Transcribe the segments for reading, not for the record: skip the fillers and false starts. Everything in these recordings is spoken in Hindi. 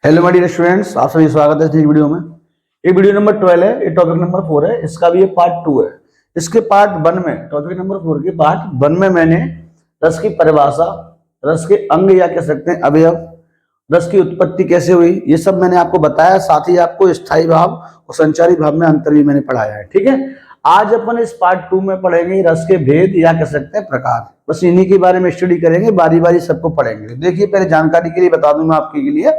हेलो माय डियर स्टूडेंट्स, आप सभी स्वागत है इस वीडियो में। ये वीडियो नंबर 12 है, ये टॉपिक नंबर 4 है, इसका भी ये पार्ट 2 है। इसके पार्ट 1 में, टॉपिक नंबर 4 के पार्ट 1 में मैंने रस की परिभाषा, रस के अंग या कह सकते हैं अवयव, रस की उत्पत्ति कैसे हुई, ये सब मैंने आपको बताया। साथ ही आपको स्थायी भाव और संचारी भाव में अंतर भी मैंने पढ़ाया है। ठीक है, आज अपन इस पार्ट 2 में पढ़ेंगे रस के भेद या कह सकते हैं प्रकार। बस इन्हीं के बारे में स्टडी करेंगे, बारी बारी सबको पढ़ेंगे। देखिए, पहले जानकारी के लिए बता दूंगा आपके लिए।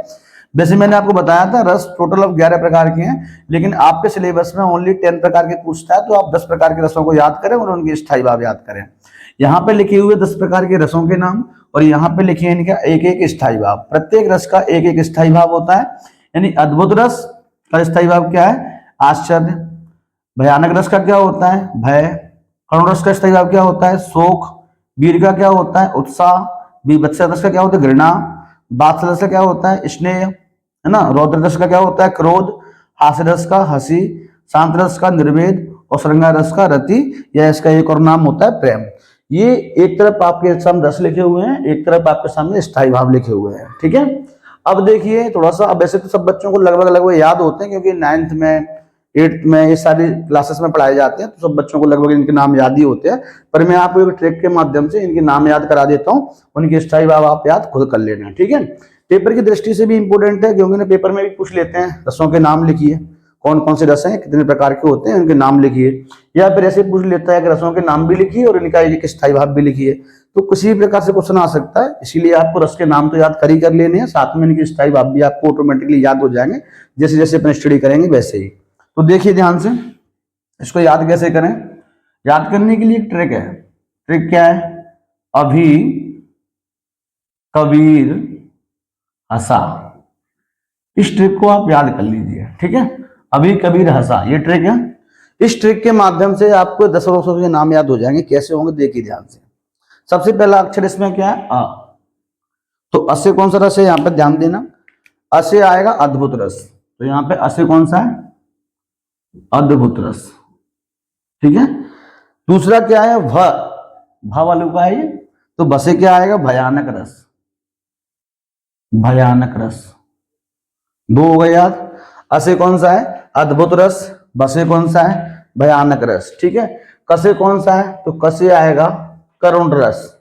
वैसे मैंने आपको बताया था रस टोटल ऑफ 11 प्रकार के हैं, लेकिन आपके सिलेबस में ओनली 10 प्रकार के पूछता है, तो आप 10 प्रकार के रसों को याद करें और उनके स्थायी भाव याद करें। यहाँ पे लिखे हुए 10 प्रकार के रसों के नाम और यहाँ पे लिखे हैं इनका एक एक स्थायी भाव। प्रत्येक रस का एक एक स्थायी भाव होता है। यानी अद्भुत रस का स्थायी भाव क्या है? आश्चर्य। भयानक रस का क्या होता है? भय। करुण रस का स्थायी भाव क्या होता है? शोक। वीर का क्या होता है? उत्साह। बीभत्स रस का क्या होता है? घृणा। वात्सल रस का क्या होता है? स्नेह, है ना। रौद्र रस का क्या होता है? क्रोध। हास्य रस का हंसी। शांत रस का निर्वेद और श्रृंगार रस का रति, या इसका एक और नाम होता है प्रेम। ये एक तरफ आपके सामने रस लिखे हुए हैं, एक तरफ आपके सामने स्थायी भाव लिखे हुए हैं। ठीक है, अब देखिए थोड़ा सा, अब वैसे तो सब बच्चों को लगभग याद होते हैं, क्योंकि 9th में 8th में ये सारी क्लासेस में पढ़ाए जाते हैं, तो सब बच्चों को लगभग इनके नाम याद ही होते हैं। पर मैं आपको एक ट्रिक के माध्यम से इनके नाम याद करा देता हूँ, उनके स्थायी भाव आप याद खुद कर लेना। ठीक है, पेपर की दृष्टि से भी इंपोर्टेंट है, क्योंकि ना पेपर में भी पूछ लेते हैं रसों के नाम लिखिए, कौन कौन से रस हैं, कितने प्रकार के होते हैं, उनके नाम लिखिए। या फिर ऐसे पूछ लेता है कि रसों के नाम भी लिखिए और इनका एक स्थायी भाव भी लिखिए। तो किसी भी प्रकार से क्वेश्चन आ सकता है, इसीलिए आपको रस के नाम तो याद कर लेने हैं, साथ में इनके स्थायी भाव भी आपको ऑटोमेटिकली याद हो जाएंगे, जैसे जैसे अपन स्टडी करेंगे वैसे ही। तो देखिए ध्यान से, इसको याद कैसे करें। याद करने के लिए एक ट्रिक है। ट्रिक क्या है? अभी, कबीर, हंसा। इस ट्रिक को आप याद कर लीजिए। ठीक है, अभी, कबीर, हंसा, ये ट्रिक है। इस ट्रिक के माध्यम से आपको 10 रसों के नाम याद हो जाएंगे। कैसे होंगे देखिए ध्यान से। सबसे पहला अक्षर इसमें क्या है? अ। तो अ से कौन सा रस है? यहाँ पे ध्यान देना, अ से आएगा अद्भुत रस। तो यहाँ पे अ से कौन सा है? अद्भुत रस। ठीक है, दूसरा क्या है? भ वालों का है ये, तो भ से क्या आएगा? भयानक रस। भयानक रस, दो हो गए याद। अ से कौन सा है? अद्भुत रस। ब से कौन सा है? भयानक रस। ठीक है, क से कौन सा है? तो क से आएगा करुण रस।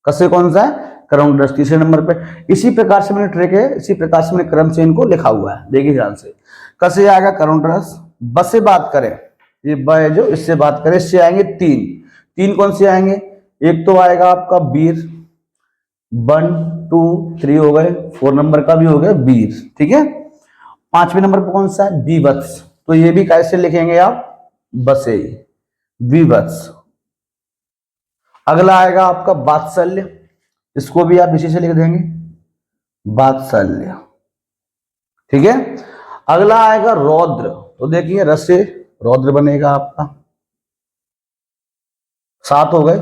क से कौन सा है? करुण रस, तीसरे नंबर पे। इसी प्रकार से मैंने ट्रिक है, इसी प्रकार से मैंने क्रम से इनको लिखा हुआ है, देखिए ध्यान से। क से आएगा करुण रस। ब से बात करें, ये ब है जो, इससे बात करें, इससे आएंगे तीन। तीन कौन से आएंगे? एक तो आएगा आपका वीर, 1 2 3 हो गए, 4 नंबर का भी हो गया वीर। ठीक है, 5वें नंबर पर कौन सा है? विवत्स। तो ये भी कैसे लिखेंगे आप? बसे, विवत्स। अगला आएगा आपका वात्सल्य, इसको भी आप इसी से लिख देंगे, वात्सल्य। ठीक है, अगला आएगा रौद्र। तो देखिए रस से रौद्र बनेगा आपका। 7 हो गए,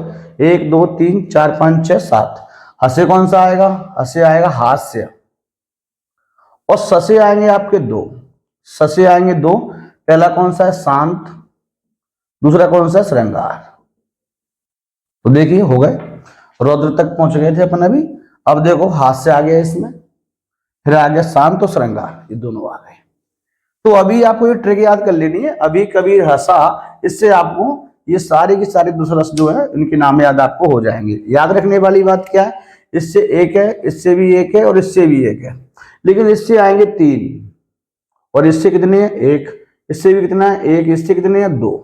1 2 3 4 5 6 7। हसे कौन सा आएगा? हसे आएगा हास्य। और ससे आएंगे आपके 2। ससे आएंगे 2। पहला कौन सा है? शांत। दूसरा कौन सा है? श्रृंगार। तो देखिए हो गए, रौद्र तक पहुंच गए थे अपन अभी। अब देखो हास्य आ गया इसमें, फिर आ गया शांत और श्रृंगार, ये दोनों आ गए। तो अभी आपको ये ट्रिक याद कर लेनी है, अभी, कबीर, हंसा। इससे आपको ये सारे की सारी दूसरा रस जो है इनके नाम याद आपको हो जाएंगे। याद रखने वाली बात क्या है? इससे एक है, इससे भी एक है और इससे भी एक है, लेकिन इससे आएंगे 3 और इससे कितने हैं? 1। इससे भी कितना है? 1। इससे कितने हैं? 2।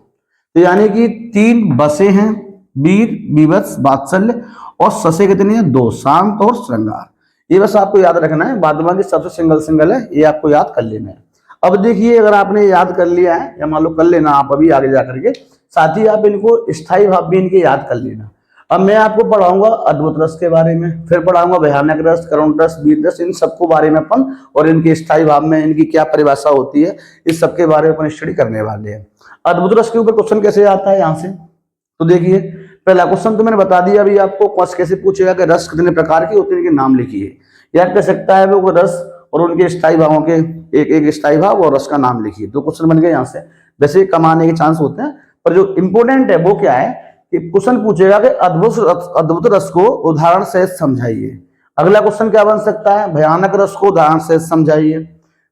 तो यानी कि 3 बसे हैं, वीर, विवत्स, वात्सल्य, और ससे कितने हैं? 2, शांत और श्रृंगार। ये बस आपको याद रखना है, बाद बाकी सबसे सिंगल सिंगल है, ये आपको याद कर लेना है। अब देखिए, अगर आपने याद कर लिया है, या मान लो कर लेना आप अभी आगे जाकर के, साथ ही आप इनको स्थायी भाव भी इनके याद कर लेना। अब मैं आपको पढ़ाऊंगा अद्भुत रस के बारे में, फिर पढ़ाऊंगा भयानक रस, करुण रस, वीर रस, इन सबको बारे में अपन, और इनके स्थायी भाव में इनकी क्या परिभाषा होती है, इस सबके बारे में अपन स्टडी करने वाले हैं। अद्भुत रस के ऊपर क्वेश्चन कैसे आता है यहाँ से, तो देखिए पहला क्वेश्चन तो मैंने बता दिया अभी आपको, कैसे पूछेगा कि रस कितने प्रकार के होते हैं, इनके नाम लिखिए। या कह सकता है वो रस और उनके स्थायी भावों के एक एक स्थायी भाव और रस का नाम लिखिए। तो क्वेश्चन बन गए यहाँ से। वैसे कम आने के चांस होते हैं, पर जो इंपोर्टेंट है वो क्या है कि क्वेश्चन पूछेगा कि अद्भुत रस को उदाहरण सहित समझाइए। अगला क्वेश्चन क्या बन सकता है, भयानक रस को उदाहरण से समझाइए,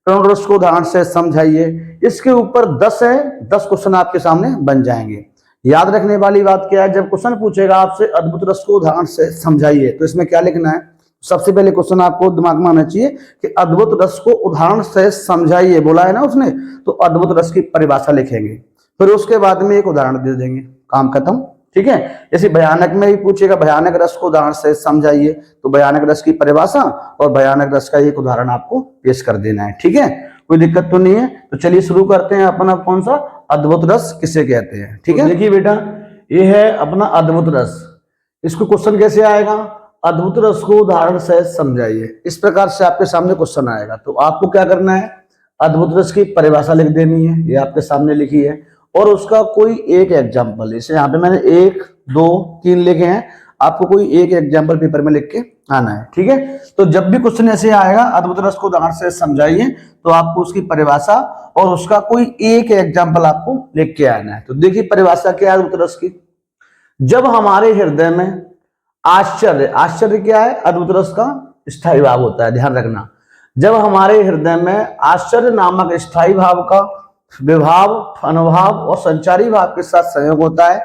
करुण रस को उदाहरण से समझाइए। इसके ऊपर 10 है, 10 क्वेश्चन आपके सामने बन जाएंगे। याद रखने वाली बात क्या है, जब क्वेश्चन पूछेगा आपसे अद्भुत रस को उदाहरण से समझाइए, तो इसमें क्या लिखना है, सबसे पहले क्वेश्चन आपको दिमाग में आना चाहिए कि अद्भुत रस को उदाहरण से समझाइए, बोला है ना उसने, तो अद्भुत रस की परिभाषा लिखेंगे, फिर उसके बाद में एक उदाहरण दे देंगे, काम खत्म। ठीक है, जैसे भयानक में ही पूछेगा भयानक रस को उदाहरण से समझाइए, तो भयानक रस की परिभाषा और भयानक रस का एक उदाहरण आपको पेश कर देना है। ठीक है, कोई दिक्कत तो नहीं है। तो चलिए शुरू करते हैं अपना कौन सा, अद्भुत रस किसे कहते हैं। ठीक है, देखिए बेटा, ये है अपना अद्भुत रस। इसको क्वेश्चन कैसे आएगा, अद्भुत रस को उदाहरण से समझाइए, इस प्रकार से आपके सामने क्वेश्चन आएगा। तो आपको क्या करना है, अद्भुत रस की परिभाषा लिख देनी है, ये आपके सामने लिखी है, और उसका कोई एक एग्जाम्पल, जैसे यहाँ पे मैंने 1 2 3 लिखे हैं, आपको कोई एक एग्जाम्पल पेपर में लिख के आना है। ठीक है, तो जब भी क्वेश्चन ऐसे आएगा अद्भुत रस को उदाहरण से समझाइए, तो आपको उसकी परिभाषा और उसका कोई एक एग्जाम्पल आपको लिख के आना है। तो देखिए परिभाषा क्या है अद्भुत रस की, जब हमारे हृदय में आश्चर्य, आश्चर्य क्या है, अद्भुत रस का स्थायी भाव होता है, ध्यान रखना। जब हमारे हृदय में आश्चर्य नामक स्थायी भाव का विभाव, अनुभाव और संचारी भाव के साथ संयोग होता है,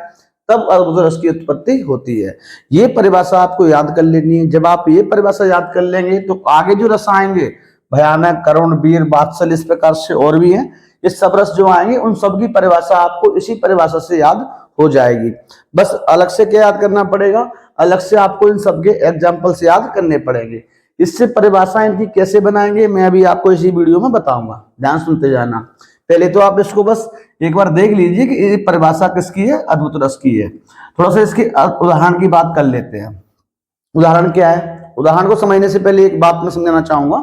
तब अद्भुत रस की उत्पत्ति होती है। ये परिभाषा आपको याद कर लेनी है। जब आप ये परिभाषा याद कर लेंगे तो आगे जो रस आएंगे, भयानक, करुण, वीर, वात्सल, इस प्रकार से और भी हैं, ये सब रस जो आएंगे उन सब की परिभाषा आपको इसी परिभाषा से याद हो जाएगी। बस अलग से क्या याद करना पड़ेगा, अलग से आपको इन सबके एग्जाम्पल्स याद करने पड़ेंगे। इससे परिभाषा इनकी कैसे बनाएंगे मैं अभी आपको इसी वीडियो में बताऊंगा, ध्यान सुनते जाना। पहले तो आप इसको बस एक बार देख लीजिए कि ये परिभाषा किसकी है, अद्भुत रस की है। थोड़ा सा इसके उदाहरण की बात कर लेते हैं। उदाहरण क्या है, उदाहरण को समझने से पहले एक बात मैं समझाना चाहूंगा,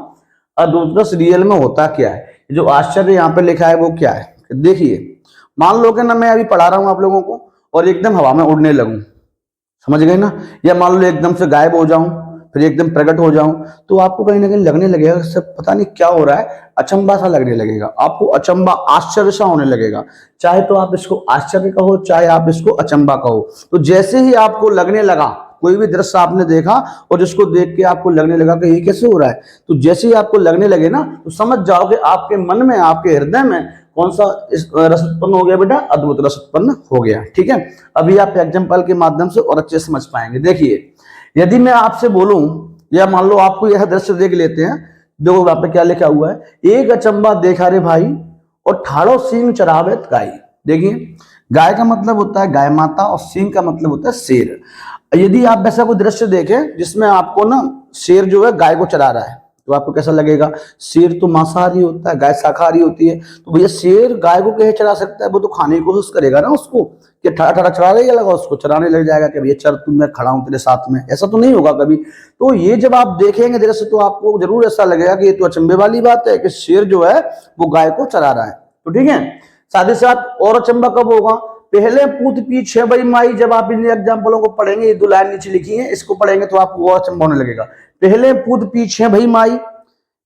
अद्भुत रस रियल में होता क्या है। जो आश्चर्य यहाँ पे लिखा है वो क्या है, देखिए मान लो कि ना मैं अभी पढ़ा रहा हूँ आप लोगों को और एकदम हवा में उड़ने लगूं, समझ गए ना, या मान लो एकदम से गायब हो जाऊं फिर एकदम प्रकट हो जाऊं, तो आपको कहीं ना कहीं लगने लगेगा सब पता नहीं क्या हो रहा है, अचंबा सा लगने लगेगा, आपको अचंबा, आश्चर्य सा होने लगेगा। चाहे तो आप इसको आश्चर्य कहो, चाहे आप इसको अचंबा कहो। तो जैसे ही आपको लगने लगा, कोई भी दृश्य आपने देखा और जिसको देख के आपको लगने लगा कि ये कैसे हो रहा है, तो जैसे ही आपको लगने लगे ना, तो समझ जाओ कि आपके मन में, आपके हृदय में कौन सा रस उत्पन्न हो गया बेटा, अद्भुत रस उत्पन्न हो गया। ठीक है, अभी आप एग्जाम्पल के माध्यम से और अच्छे समझ पाएंगे। देखिए यदि मैं आपसे बोलूं, या मान लो आपको यह दृश्य देख लेते हैं, देखो वहां पे क्या लिखा हुआ है, एक अचंबा देखा रे भाई और ठाड़ो सींग चरावेत गाय। देखिए गाय का मतलब होता है गाय माता और सींग का मतलब होता है शेर। यदि आप ऐसा कोई दृश्य देखें जिसमें आपको ना शेर जो है गाय को चरा रहा है, तो आपको कैसा लगेगा, शेर तो मांसाहारी होता है, गाय शाकाहारी होती है, तो भैया शेर गाय को कैसे चरा सकता है, वो तो खाने की कोशिश करेगा ना उसको, कि ठड़ा ठड़ा चरा लगा उसको, चराने लग जाएगा कि भैया चल तू, मैं खड़ा हूं तेरे साथ में, ऐसा तो नहीं होगा कभी। तो ये जब आप देखेंगे दृश्य तो आपको जरूर ऐसा लगेगा कि ये तो अचंभे वाली बात है कि शेर जो है वो गाय को चरा रहा है। तो ठीक है, साथ ही साथ और अचंबा कब होगा, पहले पूत पीछे बड़ी माई। जब आप इन एग्जाम्पलों को पढ़ेंगे, ये 2 लाइन नीचे लिखी है, इसको पढ़ेंगे तो आपको और अचंबा होने लगेगा। पहले पूत पीछे भाई माई,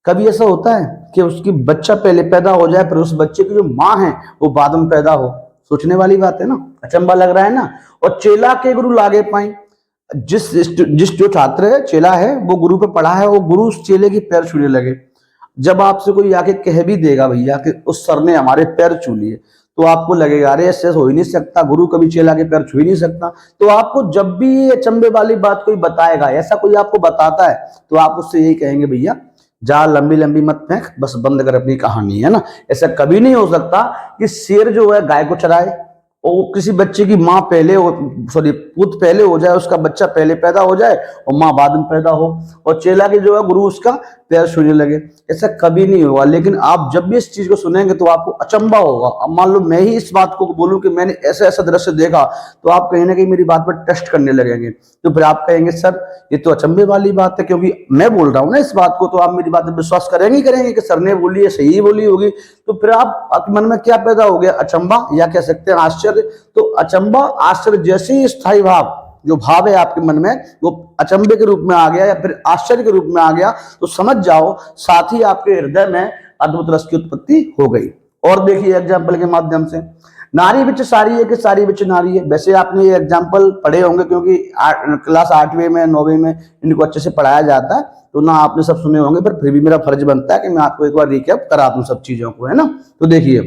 कभी ऐसा होता है कि उसकी बच्चा पहले पैदा हो जाए फिर उस बच्चे की जो माँ है वो बाद में पैदा हो, सोचने वाली बात है ना, अचंबा लग रहा है ना। और चेला के गुरु लागे पाई, जिस जो छात्र है, चेला है, वो गुरु पे पढ़ा है, वो गुरु उस चेले की पैर छूने लगे। जब आपसे कोई आके कह भी देगा भैया कि उस सर ने हमारे पैर छू लिए, तो आपको लगेगा अरे ऐसे हो ही नहीं सकता, गुरु कभी चेला के पैर छू ही नहीं सकता। तो आपको जब भी ये अचंबे वाली बात कोई बताएगा, ऐसा कोई आपको बताता है, तो आप उससे यही कहेंगे भैया जा लंबी लंबी मत फेंक, बस बंद कर अपनी कहानी, है ना। ऐसा कभी नहीं हो सकता कि शेर जो है गाय को चराए और किसी बच्चे की माँ पहले पूत पहले हो जाए, उसका बच्चा पहले पैदा हो जाए और माँ बाद में पैदा हो, और चेला के जो है गुरु उसका पैर छूने लगे, ऐसा कभी नहीं होगा। लेकिन आप जब भी इस चीज को सुनेंगे तो आपको अचंबा होगा। अब मान लो मैं ही इस बात को बोलूं कि मैंने ऐसा ऐसा दृश्य देखा, तो आप कहीं ना कहीं मेरी बात पर टेस्ट करने लगेंगे, तो फिर आप कहेंगे सर ये तो अचंबे वाली बात है, क्योंकि मैं बोल रहा हूँ ना इस बात को, तो आप मेरी बात पर विश्वास करेंगे कि सर ने बोली है, सही बोली होगी। तो फिर आपके मन में क्या पैदा हो गया, अचंबा, या कह सकते हैं आश्चर्य। तो अचंबा, आश्चर्य जैसे ही स्थायी भाव, जो भाव है आपके मन में, वो अचंबे के रूप में आ गया या फिर आश्चर्य के रूप में आ गया, तो समझ जाओ साथ ही आपके हृदय में अद्भुत रस की उत्पत्ति हो गई। और देखिए एग्जाम्पल के माध्यम से, नारी विच सारी है कि सारी विच नारी है। वैसे आपने ये एग्जाम्पल पढ़े होंगे क्योंकि क्लास 8वीं में 9वीं में इनको अच्छे से पढ़ाया जाता है, तो ना आपने सब सुने होंगे, पर फिर भी मेरा फर्ज बनता है कि मैं आपको एक बार रिकैप करा दूं सब चीजों को, है ना। तो देखिए,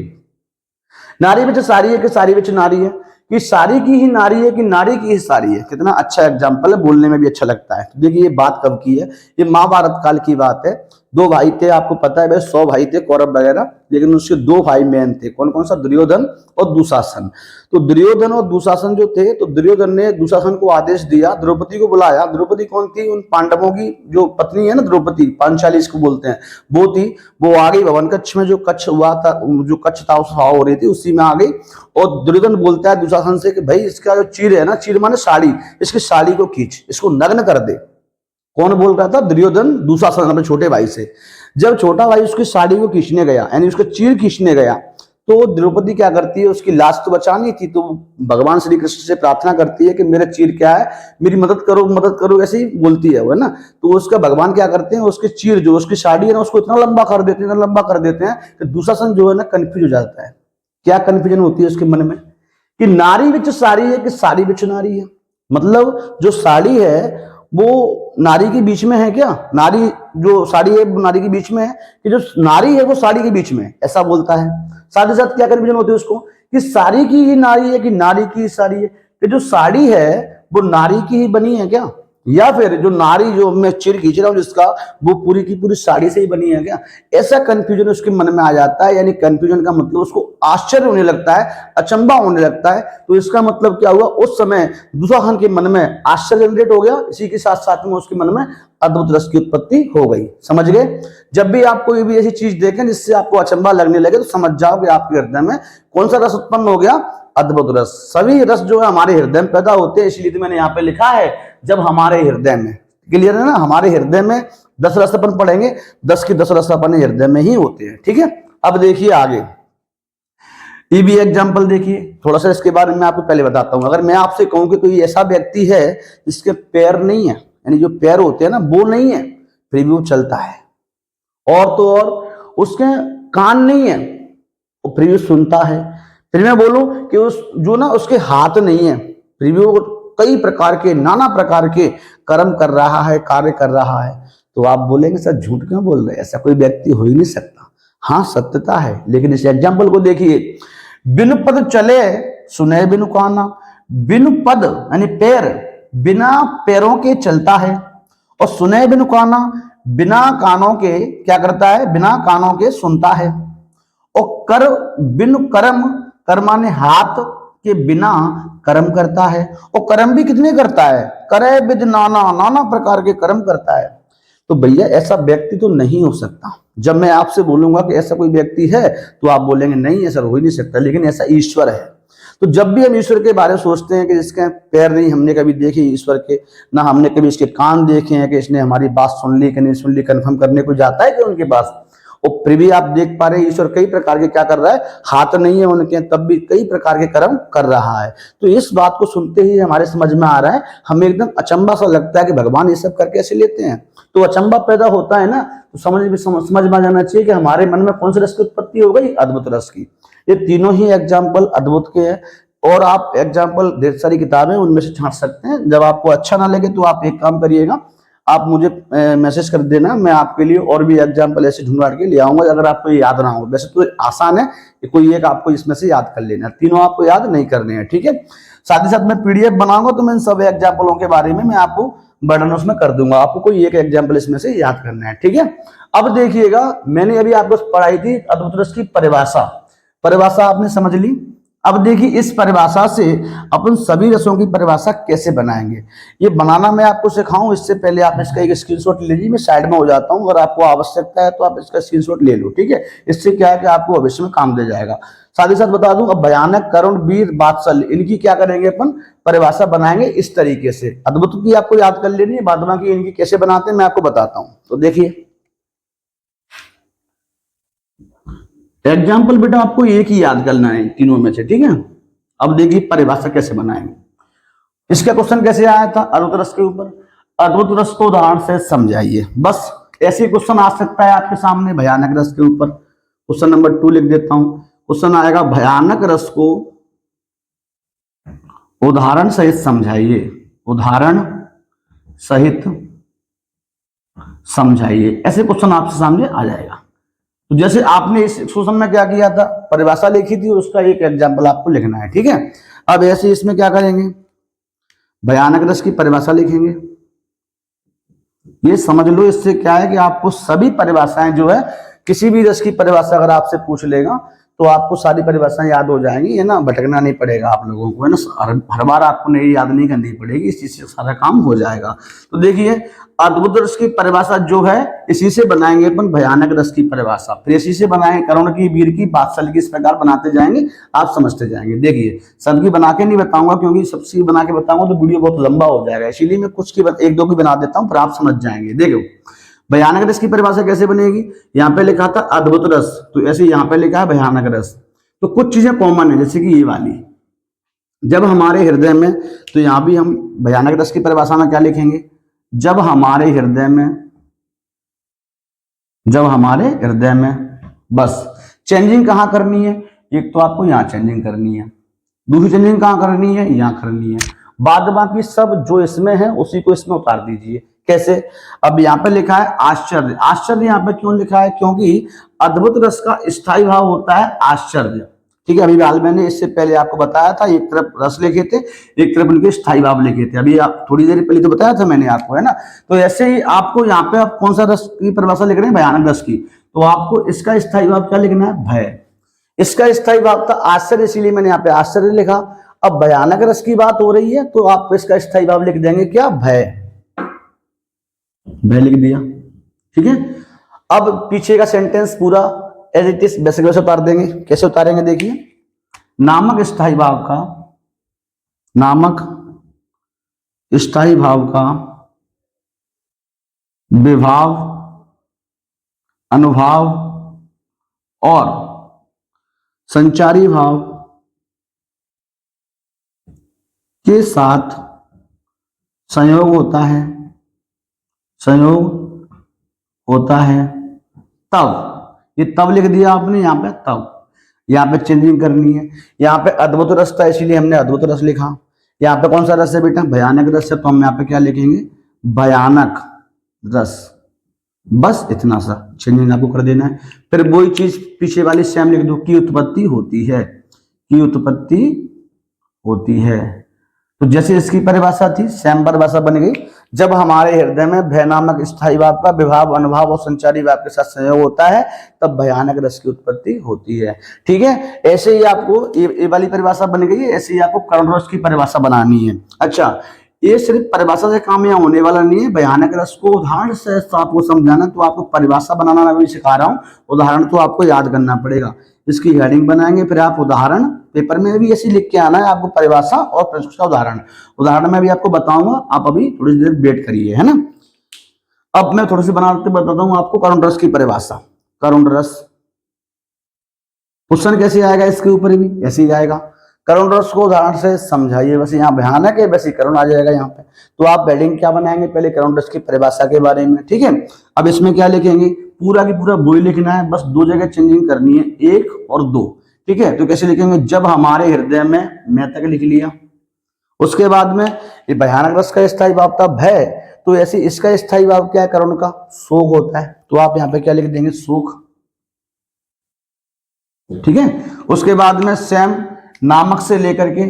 नारी विच सारी है कि सारी विच नारी है, कि सारी की ही नारी है कि नारी की ही सारी है। कितना अच्छा एग्जाम्पल है, बोलने में भी अच्छा लगता है। तो देखिए ये बात कब की है, ये महाभारत काल की बात है। दो भाई थे, आपको पता है भाई 100 भाई थे कौरव वगैरह, लेकिन उसके दो भाई मेन थे। कौन कौन सा, दुर्योधन और दुशासन। तो दुर्योधन और दुशासन जो थे, तो दुर्योधन ने दुशासन को आदेश दिया, द्रौपदी को बुलाया। द्रौपदी कौन थी, उन पांडवों की जो पत्नी है ना, द्रौपदी, पांचाली इसको बोलते हैं, वो थी। वो आ गई भवन कक्ष में, जो कक्ष हुआ था, जो कक्ष था सभा हो रही थी, उसी में आ गई। और दुर्योधन बोलता है दुशासन से कि भाई इसका जो चीर है ना, चीर माने साड़ी, इसकी साड़ी को खींच, इसको नग्न कर दे। कौन बोल रहा था, दुर्योधन दुशासन अपने छोटे भाई से। जब छोटा भाई उसकी साड़ी को खींचने गया, यानी उसका चीर खींचने गया, तो द्रौपदी क्या करती है, उसकी लाश तो बचानी थी, तो भगवान श्री कृष्ण से प्रार्थना करती है कि मेरा चीर क्या है, मेरी मदद करो मदद करो, ऐसे ही बोलती है वो, है ना। तो उसका भगवान क्या करते हैं, उसके चीर जो उसकी साड़ी है ना, उसको इतना लंबा कर देते हैं, इतना लंबा कर देते हैं कि दुशासन जो है ना कंफ्यूज हो जाता है। क्या कंफ्यूजन होती है उसके मन में, कि नारी विच साड़ी है कि साड़ी विच नारी है। मतलब जो साड़ी है वो नारी के बीच में है क्या, नारी जो साड़ी है वो नारी के बीच में है, कि जो नारी है वो साड़ी के बीच में है, ऐसा बोलता है। साथ ही साथ क्या कंफ्यूजन होती है उसको, कि साड़ी की ही नारी है कि नारी की ही साड़ी है, कि जो साड़ी है वो नारी की ही बनी है क्या, या फिर जो नारी जो मैं चिर खींच रहा हूं जिसका, वो पूरी की पूरी साड़ी से ही बनी है क्या। ऐसा कंफ्यूजन उसके मन में आ जाता है। यानी कंफ्यूजन का मतलब उसको आश्चर्य होने लगता है, अचंभा होने लगता है। तो इसका मतलब क्या हुआ, उस समय दुशासन के मन में आश्चर्य जनरेट हो गया, इसी के साथ साथ में उसके मन में अद्भुत रस की उत्पत्ति हो गई। समझ गए। जब भी आप कोई भी ऐसी चीज देखें जिससे आपको अचंभा लगने लगे, तो समझ जाओ कि आपके हृदय में कौन सा रस उत्पन्न हो गया, अद्भुत रस। सभी रस जो है हमारे हृदय में पैदा होते हैं, इसलिए तो मैंने यहाँ पे लिखा है जब हमारे हृदय में, क्लियर है ना, हमारे हृदय में 10 रस अपन पढ़ेंगे, 10 के 10 रस अपने हृदय में ही होते हैं। ठीक है, अब देखिए आगे, ये भी एग्जाम्पल देखिए थोड़ा सा, इसके बारे में आपको पहले बताता हूं। अगर मैं आपसे कहूं कि कोई ऐसा व्यक्ति है जिसके पैर नहीं है, यानी जो पैर होते हैं ना वो नहीं है, फिर भी वो चलता है, और तो और उसके कान नहीं है, फिर भी सुनता है। फिर मैं बोलूं कि उस जो ना उसके हाथ नहीं है, फिर भी वो कई प्रकार के, नाना प्रकार के कर्म कर रहा है, कार्य कर रहा है। तो आप बोलेंगे सर झूठ क्यों बोल रहे हैं, ऐसा कोई व्यक्ति हो ही नहीं सकता। हाँ सत्यता है, लेकिन इस एग्जाम्पल को देखिए, बिनु पद चले सुने बिनु काना। बिनु पद यानी पैर, बिना पैरों के चलता है, और सुने बिनु काना, बिना कानों के क्या करता है, बिना कानों के सुनता है। और कर बिनु कर्म, कर्माने हाथ के बिना कर्म करता है। और कर्म भी कितने करता है, करे विद नाना, नाना प्रकार के कर्म करता है। तो भैया ऐसा व्यक्ति तो नहीं हो सकता। जब मैं आपसे बोलूंगा कि ऐसा कोई व्यक्ति है, तो आप बोलेंगे नहीं ऐसा हो ही नहीं सकता, लेकिन ऐसा ईश्वर है। तो जब भी हम ईश्वर के बारे में सोचते हैं कि जिसके पैर नहीं हमने कभी देखे ईश्वर के, ना हमने कभी इसके कान देखे हैं कि इसने हमारी बात सुन ली कि नहीं सुन ली, कंफर्म करने को जाता है कि उनके पास, और फिर भी आप देख पा रहे हैं ईश्वर कई प्रकार के क्या कर रहा है, हाथ नहीं है उनके, तब भी कई प्रकार के कर्म कर रहा है। तो इस बात को सुनते ही हमारे समझ में आ रहा है, हमें एकदम अचंभा सा लगता है कि भगवान ये सब करके ऐसे लेते हैं। तो अचंभा पैदा होता है ना, तो समझ में आ जाना चाहिए कि हमारे मन में कौन से रस की उत्पत्ति हो गई, अद्भुत रस की। ये तीनों ही एग्जाम्पल अद्भुत के हैं, और आप एग्जाम्पल ढेर सारी किताबें उनमें से छांट सकते हैं। जब आपको अच्छा ना लगे तो आप एक काम करिएगा, आप मुझे मैसेज कर देना, मैं आपके लिए और भी एग्जाम्पल ऐसे ढूंढ के ले आऊंगा अगर आपको याद ना हो। वैसे तो आसान है कि कोई एक आपको इसमें से याद कर लेना, तीनों आपको याद नहीं करने हैं। ठीक है, साथ ही साथ मैं पीडीएफ बनाऊंगा तो मैं इन सब एग्जाम्पलों के बारे में मैं आपको बर्डन उसमें कर दूंगा, आपको कोई एक एग्जाम्पल इसमें से याद करना है। ठीक है, अब देखिएगा, मैंने अभी आपको पढ़ाई थी अद्भुत रस की परिभाषा, परिभाषा आपने समझ ली। अब देखिए इस परिभाषा से अपन सभी रसों की परिभाषा कैसे बनाएंगे, ये बनाना मैं आपको सिखाऊं, इससे पहले आप इसका एक स्क्रीनशॉट ले लीजिए। मैं साइड में हो जाता हूं, अगर आपको आवश्यकता है तो आप इसका स्क्रीनशॉट ले लो। ठीक है, इससे क्या है कि आपको भविष्य में काम दे जाएगा। साथ ही साथ बता दूं, अब भयानक, करुण, वीर, वात्सल्य, इनकी क्या करेंगे अपन, परिभाषा बनाएंगे इस तरीके से। अद्भुत की आपको याद कर लेनी है, बाद बाकी इनकी कैसे बनाते हैं मैं आपको बताता हूं। तो देखिए एग्जाम्पल बेटा आपको एक ही याद करना है तीनों में से। ठीक है, अब देखिए परिभाषा कैसे बनाएंगे। इसका क्वेश्चन कैसे आया था अद्भुत रस के ऊपर, अद्भुत रस को उदाहरण से समझाइए। बस ऐसे क्वेश्चन आ सकता है आपके सामने भयानक रस के ऊपर। क्वेश्चन नंबर 2 लिख देता हूं, क्वेश्चन आएगा भयानक रस को उदाहरण सहित समझाइए, उदाहरण सहित समझाइए। ऐसे क्वेश्चन आपके सामने आ जाएगा। तो जैसे आपने इस क्वेश्चन में क्या किया था, परिभाषा लिखी थी, उसका एक एग्जाम्पल आपको लिखना है, ठीक है। अब ऐसे इसमें क्या करेंगे, भयानक रस की परिभाषा लिखेंगे। ये समझ लो, इससे क्या है कि आपको सभी परिभाषाएं जो है, किसी भी रस की परिभाषा अगर आपसे पूछ लेगा तो आपको सारी परिभाषाएं याद हो जाएंगी, है ना, भटकना नहीं पड़ेगा आप लोगों को, है ना। हर बार आपको नई याद नहीं करनी पड़ेगी, इस चीज से सारा काम हो जाएगा। तो देखिए, अद्भुत रस की परिभाषा जो है, इसी से बनाएंगे अपन भयानक रस की परिभाषा, फिर इसी से बनाएंगे करुण की, वीर की, वात्सल्य की, इस प्रकार बनाते जाएंगे, आप समझते जाएंगे। देखिए, सबकी बना के नहीं बताऊंगा, क्योंकि सबकी बना के बताऊंगा तो वीडियो बहुत लंबा हो जाएगा, इसीलिए मैं कुछ की एक दो की बना देता हूं, फिर आप समझ जाएंगे। देखो, भयानक रस की परिभाषा कैसे बनेगी, यहाँ पे लिखा था अद्भुत रस, तो ऐसे यहाँ पे लिखा है भयानक रस। तो कुछ चीजें कॉमन है, जैसे कि ये वाली, जब हमारे हृदय में, तो यहां भी हम भयानक रस की परिभाषा में क्या लिखेंगे, जब हमारे हृदय में, बस चेंजिंग कहां करनी है, एक तो आपको यहां चेंजिंग करनी है, दूसरी चेंजिंग कहां करनी है, यहां करनी है, बाद बाकी सब जो इसमें है उसी को इसमें उतार दीजिए। कैसे, अब यहाँ पे लिखा है आश्चर्य, आश्चर्य यहाँ पे क्यों लिखा है, क्योंकि अद्भुत रस का स्थायी भाव होता है आश्चर्य, ठीक है। अभी हाल मैंने इससे पहले आपको बताया था, एक तरफ रस लिखे थे, एक तरफ उनके स्थायी भाव लिखे थे, अभी आप थोड़ी देर पहले तो बताया था मैंने आपको, है ना। तो ऐसे ही आपको यहाँ पे आप कौन सा रस की परिभाषा लिख रहे हैं, भयानक रस की, तो आपको इसका स्थायी भाव क्या लिखना है, भय। इसका स्थायी भाव था आश्चर्य, इसीलिए मैंने यहाँ पे आश्चर्य लिखा। अब भयानक रस की बात हो रही है तो आप इसका स्थायी भाव लिख देंगे क्या, भय, भय लिख दिया, ठीक है। अब पीछे का सेंटेंस पूरा एज इट इज वैसे वैसे उतार देंगे। कैसे उतारेंगे, देखिए, नामक स्थायी भाव का, नामक स्थायी भाव का विभाव, अनुभाव और संचारी भाव के साथ संयोग होता है, संयोग होता है तब, ये तब लिख दिया आपने यहाँ पे, तब यहाँ पे चेंजिंग करनी है। यहाँ पे अद्भुत रस था, इसीलिए हमने अद्भुत रस लिखा। यहाँ पे कौन सा रस है बेटा, भयानक रस है, तो हम यहाँ पे क्या लिखेंगे, भयानक रस, बस इतना सा चेंजिंग आपको कर देना है। फिर वही चीज पीछे वाली सेम लिख दो, की उत्पत्ति होती है, की उत्पत्ति होती है। तो जैसे इसकी परिभाषा थी, सेम परिभाषा बन गई, जब हमारे हृदय में भय नामक स्थायी भाव का विभाव, अनुभाव और संचारी भाव के साथ संयोग होता है तब भयानक रस की उत्पत्ति होती है, ठीक है। ऐसे ही आपको ये वाली परिभाषा बन गई है, ऐसे ही आपको करुण रस की परिभाषा बनानी है। अच्छा, ये सिर्फ परिभाषा से काम यहाँ होने वाला नहीं है, भयानक रस को उदाहरण से आपको समझाना, तो आपको परिभाषा बनाना मैं भी सिखा रहा हूँ, उदाहरण तो आपको याद करना पड़ेगा। इसकी हेडिंग बनाएंगे, फिर आप उदाहरण, पेपर में भी ऐसे लिख के आना है आपको, परिभाषा और प्रश्न का उदाहरण। उदाहरण में भी आपको बताऊंगा, आप अभी थोड़ी देर वेट करिए, है ना। अब मैं थोड़ी सी बनाते बताता हूँ आपको करुण रस की परिभाषा। करुण रस क्वेश्चन कैसे आएगा, इसके ऊपर भी ऐसे ही आएगा, करुण रस को उदाहरण से समझाइए। वैसे यहाँ भयानक है, वैसे करुण आ जाएगा यहाँ पे। तो आप हेडिंग क्या बनाएंगे, पहले करुण रस की परिभाषा के बारे में, ठीक है। अब इसमें क्या लिखेंगे, पूरा की पूरा वही लिखना है, बस दो जगह चेंजिंग करनी है, 1 और 2, ठीक है। तो कैसे लिखेंगे, जब हमारे हृदय में, मैं तक लिख लिया। उसके बाद में ये भयानक रस का स्थायी भाव था भय, तो ऐसे इसका स्थायी भाव क्या है, करुण का, शोक होता है, तो आप यहाँ पे क्या लिख देंगे, शोक, ठीक है। उसके बाद में सेम नामक से लेकर के,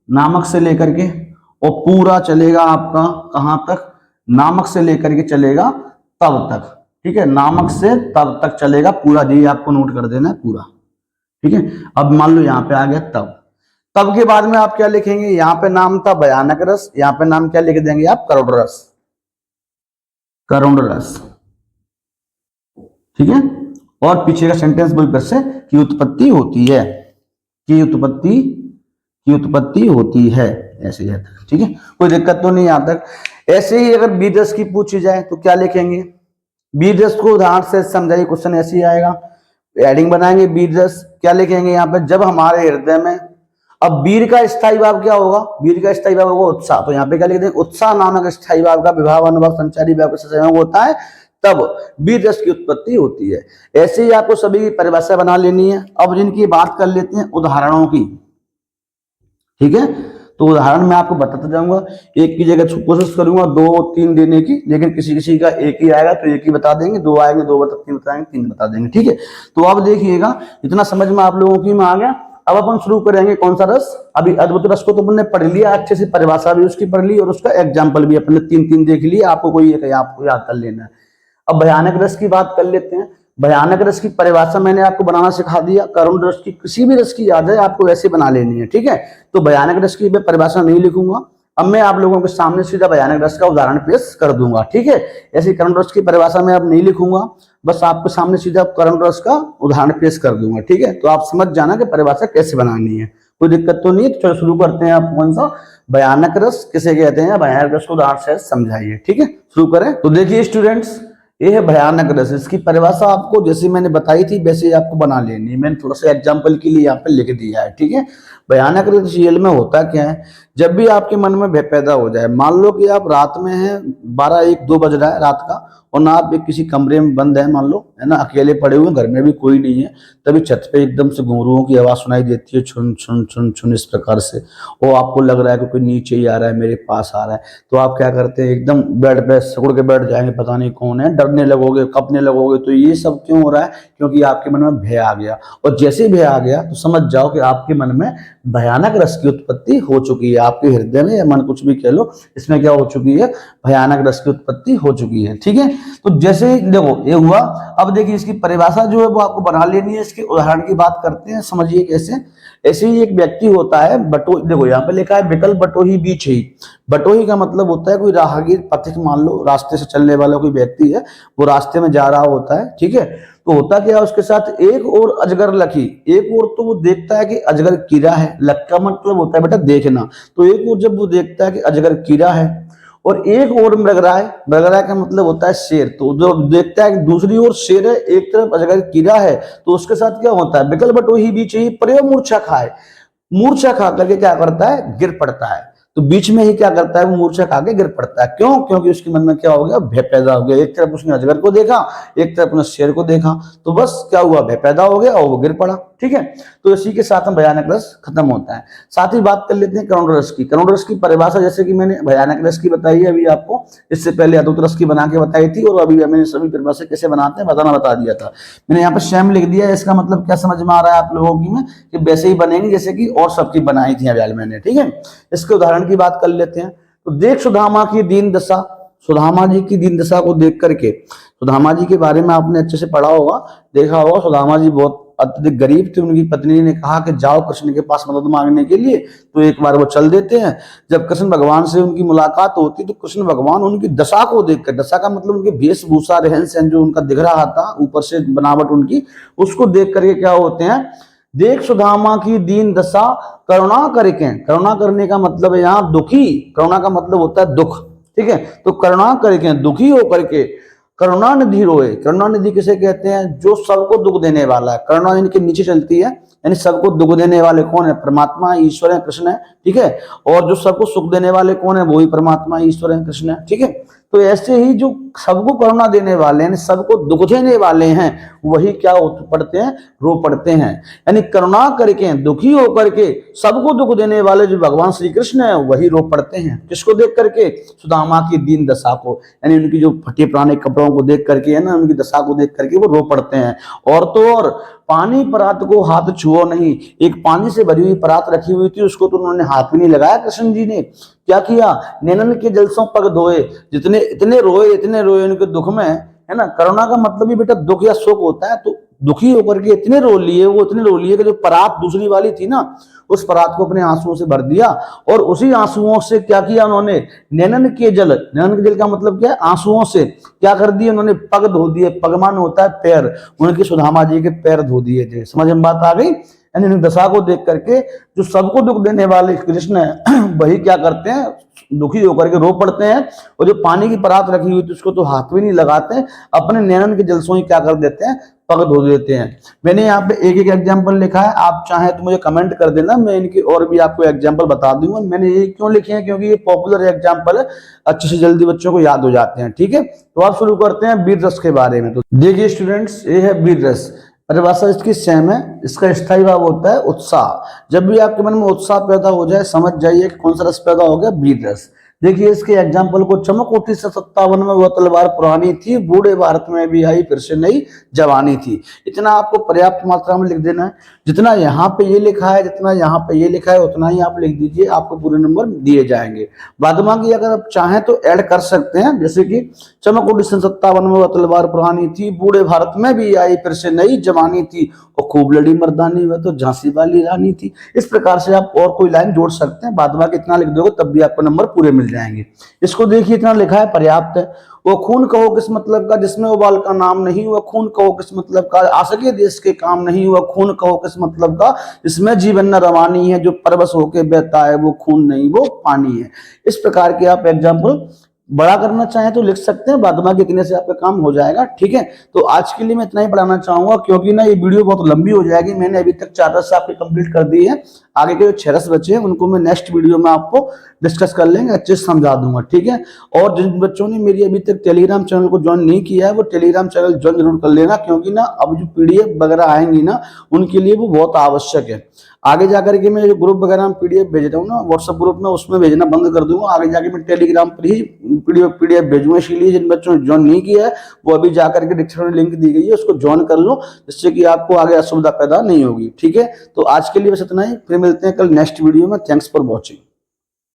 नामक से लेकर के और पूरा चलेगा आपका कहां तक, नामक से लेकर के चलेगा तब तक, ठीक है। नामक से तब तक चलेगा पूरा, जी आपको नोट कर देना है पूरा, ठीक है। अब मान लो यहाँ पे आ गया तब, तब के बाद में आप क्या लिखेंगे, यहाँ पे नाम था भयानक रस, यहाँ पे नाम क्या लिख देंगे आप, करुण रस, करुण रस, ठीक है। और पीछे का सेंटेंस वही फिर से, की उत्पत्ति होती है, की उत्पत्ति होती है, ऐसे ही, ठीक है। कोई दिक्कत तो नहीं यहाँ तक। ऐसे ही अगर बीज रस की पूछी जाए तो क्या लिखेंगे, बीज रस को उदाहरण से समझाइए, क्वेश्चन ऐसे ही आएगा। हेडिंग बनाएंगे बीज रस, क्या लिखेंगे यहाँ पे, जब हमारे हृदय में, अब वीर का स्थायी भाव क्या होगा, वीर का स्थायी भाव होगा उत्साह, तो यहाँ पे क्या लिख देंगे, उत्साह नामक स्थायी भाव का विभाव, अनुभव, संचारी भाव से संयोग होता है तब बीज रस की उत्पत्ति होती है। ऐसे ही आपको सभी की परिभाषा बना लेनी है। अब जिनकी बात कर लेते हैं उदाहरणों की, ठीक है। तो उदाहरण मैं आपको बताता जाऊंगा, एक की जगह कोशिश करूंगा 2-3 देने की, लेकिन किसी किसी का एक ही आएगा तो एक ही बता देंगे, 2 आएंगे 2 तीन बताएंगे, 3 बता देंगे, ठीक है। तो अब देखिएगा, इतना समझ में आप लोगों की में आ गया। अब अपन शुरू करेंगे कौन सा रस, अभी अद्भुत रस को तो अपन ने पढ़ लिया अच्छे से, परिभाषा भी उसकी पढ़ ली और उसका एग्जाम्पल भी अपन ने 3-3 देख लिया, आपको कोई एक आपको याद कर लेना है। अब भयानक रस की बात कर लेते हैं। भयानक रस की परिभाषा मैंने आपको बनाना सिखा दिया, करुण रस की किसी भी रस की याद है आपको वैसे बना लेनी है, ठीक है। तो भयानक रस की मैं परिभाषा नहीं लिखूंगा, अब मैं आप लोगों के सामने सीधा भयानक रस का उदाहरण पेश कर दूंगा, ठीक है। ऐसी करुण रस की परिभाषा मैं अब नहीं लिखूंगा, बस आपके सामने सीधा करुण रस का उदाहरण पेश कर दूंगा, ठीक है। तो आप समझ जाना कि परिभाषा कैसे बनानी है, कोई दिक्कत तो नहीं है। तो चलो शुरू करते हैं। आप कौन सा भयानक रस किसे कहते हैं, भयानक रस को उदाहरण से समझाइए, ठीक है। शुरू करें। तो देखिए स्टूडेंट्स, ये है भयानक रस। इसकी परिभाषा आपको जैसे मैंने बताई थी वैसे ही आपको बना लेनी है, मैंने थोड़ा सा एग्जांपल के लिए यहाँ पे लिख दिया है, ठीक है। भयानक रस रियल में होता क्या है, जब भी आपके मन में भय पैदा हो जाए, मान लो कि आप रात में हैं, 12-1-2 बज रहा है रात का, और ना आप एक किसी कमरे में बंद है, मान लो है ना, अकेले पड़े हुए, घर में भी कोई नहीं है, तभी छत पे एकदम से घुंघरुओं की आवाज सुनाई देती है, छुन छुन छुन छुन इस प्रकार से, और आपको लग रहा है कि कोई नीचे ही आ रहा है, मेरे पास आ रहा है। तो आप क्या करते हैं, एकदम बेड पे सिकुड़ के बैठ जाएंगे, पता नहीं कौन है, डरने लगोगे, कपने लगोगे। तो ये सब क्यों हो रहा है, क्योंकि आपके मन में भय आ गया, और जैसे ही भय आ गया तो समझ जाओ कि आपके मन में भयानक रस की उत्पत्ति हो चुकी है, आपके हृदय में, या मन कुछ भी कह लो, इसमें क्या हो चुकी है, भयानक रस की उत्पत्ति हो चुकी है, ठीक है। तो जैसे ही देखो ये हुआ, अब देखिए इसकी परिभाषा जो है वो आपको बना लेनी है। इसके उदाहरण की बात करते हैं, समझिए कैसे। ऐसे ही एक व्यक्ति होता है, बटोही, देखो यहाँ पे लिखा है विकल बटोही बीच ही। बटोही का मतलब होता है कोई राहगीर, पथिक, मान लो रास्ते से चलने वाला कोई व्यक्ति है, वो रास्ते में जा रहा होता है, ठीक है। तो होता क्या, उसके साथ एक और अजगर लकी, एक और तो वो देखता है कि अजगर कीड़ा है, लक का मतलब होता है बेटा देखना, तो एक और जब वो देखता है कि अजगर कीड़ा है, और एक और मृगराय, मृगराय का मतलब होता है शेर, तो जो देखता है कि दूसरी ओर शेर है, एक तरफ अजगर कीड़ा है, तो उसके साथ क्या होता है, विकल बटोही बीच ही प्रयो मूर्छा खाए, मूर्छा खा करके क्या करता है, गिर पड़ता है। तो बीच में ही क्या करता है, वो मूर्छा खा के गिर पड़ता है। क्यों, क्योंकि उसके मन में क्या हो गया, भय पैदा हो गया। एक तरफ उसने अजगर को देखा, एक तरफ उसने शेर को देखा, तो बस क्या हुआ, भय पैदा हो गया और वो गिर पड़ा, ठीक है। तो इसी के साथ में भयानक रस खत्म होता है। साथ ही बात कर लेते हैं करुण रस की। करुण रस की परिभाषा जैसे कि मैंने भयानक रस की बताई है अभी आपको, इससे पहले अद्भुत रस की बना के बताई थी, और अभी मैंने सभी परिभाषा कैसे बनाते हैं बता दिया था। मैंने यहाँ पे सेम लिख दिया है, इसका मतलब क्या समझ में आ रहा है आप लोगों की में, कि वैसे ही बनेगी जैसे कि और सबकी बनाई थी अभी मैंने, ठीक है। इसके उदाहरण की बात कर लेते हैं। तो देख सुदामा की दीन दशा, सुदामा जी की दीन दशा को देख करके, सुदामा जी के बारे में आपने अच्छे से पढ़ा होगा, देखा होगा, सुदामा जी बहुत अत्यधिक गरीब थे। उनकी पत्नी ने कहा कि जाओ कृष्ण के पास मदद मांगने के लिए, तो एक बार वो चल देते हैं। जब कृष्ण भगवान से उनकी मुलाकात होती तो कृष्ण भगवान उनकी दशा को देखकर, दशा का मतलब उनके वेशभूषा, रहन सहन जो उनका दिख रहा था, ऊपर से बनावट उनकी, उसको देख करके क्या होते हैं, देख सुदामा की दीन दशा करुणा करके, करुणा करने का मतलब है यहाँ दुखी, करुणा का मतलब होता है दुख, ठीक है। तो करुणा करके, दुखी होकर के, करुणा निधि रोए। करुणा निधि किसे कहते हैं, जो सबको दुख देने वाला है। करुणा इनके नीचे चलती है, यानी सबको दुख देने वाले कौन है, परमात्मा, ईश्वर है, कृष्ण है, ठीक है। और जो सबको सुख देने वाले कौन है, वही परमात्मा, ईश्वर है, कृष्ण है, ठीक है। तो ऐसे ही जो सबको करुणा देने वाले हैं, सबको दुख देने वाले हैं, वही क्या पढ़ते हैं, रो पड़ते हैं। यानी करुणा करके, दुखी होकर के, सबको दुख देने वाले जो भगवान श्री कृष्ण है, वही रो पड़ते हैं। किसको देख करके, सुदामा की दीन दशा को, यानी उनकी जो फटे पुराने कपड़ों को देख करके, है ना, उनकी दशा को देख करके वो रो पड़ते हैं। और तो और पानी परात को हाथ छुओ नहीं, एक पानी से भरी हुई परात रखी हुई थी, उसको तो उन्होंने हाथ भी नहीं लगाया। कृष्ण जी ने क्या किया, नैनन के जल से पग धोए, जितने इतने रोए उनके दुख में, है ना। करुणा का मतलब भी बेटा दुख या सुख होता है। तो दुखी होकर के इतने रो लिए, वो इतने रो लिए कि जो परात दूसरी वाली थी ना, उस परात को अपने आंसुओं से भर दिया, और उसी आंसुओं से क्या किया उन्होंने, नैनन के जल, नैनन के जल का मतलब क्या है, आंसुओं से क्या कर दिए उन्होंने, पग धो दिए। पगमान होता है पैर, उनके सुदामा जी के पैर धो दिए थे। समझ में बात आ गई। यानी दशा को देख करके जो सबको दुख देने वाले कृष्ण है, वही क्या करते हैं, दुखी होकर के रो पड़ते हैं। और जो पानी की परात रखी हुई थी उसको तो हाथ भी नहीं लगाते, अपने नैनन के जल से ही क्या कर देते हैं, पग धो देते हैं। मैंने यहाँ पे एक एक एग्जाम्पल लिखा है, आप चाहें तो मुझे कमेंट कर देना, मैं इनकी और भी आपको एग्जाम्पल बता दूंगा। मैंने ये क्यों लिखे हैं, क्योंकि ये पॉपुलर एग्जाम्पल है, अच्छे से जल्दी बच्चों को याद हो जाते हैं, ठीक है। तो आप शुरू करते हैं वीर रस के बारे में। तो देखिए स्टूडेंट्स, ये है वीर रस। परिभाषा इसकी सेम है। इसका स्थायी भाव होता है उत्साह। जब भी आपके मन में उत्साह पैदा हो जाए, समझ जाइए कि कौन सा रस पैदा हो गया, वीर रस। देखिए इसके एग्जाम्पल को, चमक उठी 57 में वह तलवार पुरानी थी, बूढ़े भारत में भी आई फिर से नई जवानी थी। इतना आपको पर्याप्त मात्रा में लिख देना है। जितना यहाँ पे ये लिखा है, जितना यहाँ पे ये लिखा है, उतना ही आप लिख दीजिए, आपको पूरे नंबर दिए जाएंगे। बाद बाकी अगर आप चाहें तो ऐड कर सकते हैं, जैसे कि चमक उठी 57 में वह तलवार पुरानी थी, बूढ़े भारत में भी आई फिर से नई जवानी थी, और खूब लड़ी मर्दानी, वह तो झांसी वाली रानी थी। इस प्रकार से आप और कोई लाइन जोड़ सकते हैं। बाद बाकी इतना लिख दोगे तब भी आपको नंबर पूरे मिल जाएंगे। इसको देखिए, इतना लिखा है, पर्याप्त है। वो खून कहो किस मतलब का जिसमें उबाल का नाम नहीं, वह खून कहो किस मतलब का आ सके देश के काम नहीं, वह खून कहो किस मतलब का जिसमें जीवन न रवानी है, जो परवश होके बहता है वो खून नहीं वो पानी है। इस प्रकार के आप एग्जाम्पल बड़ा करना चाहें तो लिख सकते हैं। बाद बाकी इतने से आपका काम हो जाएगा। ठीक है, तो आज के लिए मैं इतना ही पढ़ाना चाहूंगा, क्योंकि ना ये वीडियो बहुत लंबी हो जाएगी। मैंने अभी तक 4 रस आपके कंप्लीट कर दी है। आगे के जो 6 रस बचे हैं उनको मैं नेक्स्ट वीडियो में आपको डिस्कस कर लेंगे, अच्छे से समझा दूंगा। ठीक है, और जिन बच्चों ने मेरी अभी तक टेलीग्राम चैनल को ज्वाइन नहीं किया है, वो टेलीग्राम चैनल ज्वाइन जरूर कर लेना, क्योंकि ना अब जो पीडीएफ वगैरह आएंगी ना, उनके लिए वो बहुत आवश्यक है। आगे जाकर के मैं जो ग्रुप वगैरह में पीडीएफ भेज रहा हूँ ना व्हाट्सएप ग्रुप में, उसमें भेजना बंद कर दूंगा। आगे जाके मैं टेलीग्राम पर ही पीडीएफ भेजूंगा। इसीलिए जिन बच्चों ने ज्वाइन नहीं किया है वो अभी जाकर के डिस्क्रिप्शन में लिंक दी गई है, उसको ज्वाइन कर लो, जिससे कि आपको आगे असुविधा पैदा नहीं होगी। ठीक है, तो आज के लिए बस इतना ही, फिर मिलते हैं कल नेक्स्ट वीडियो में। Thanks for watching.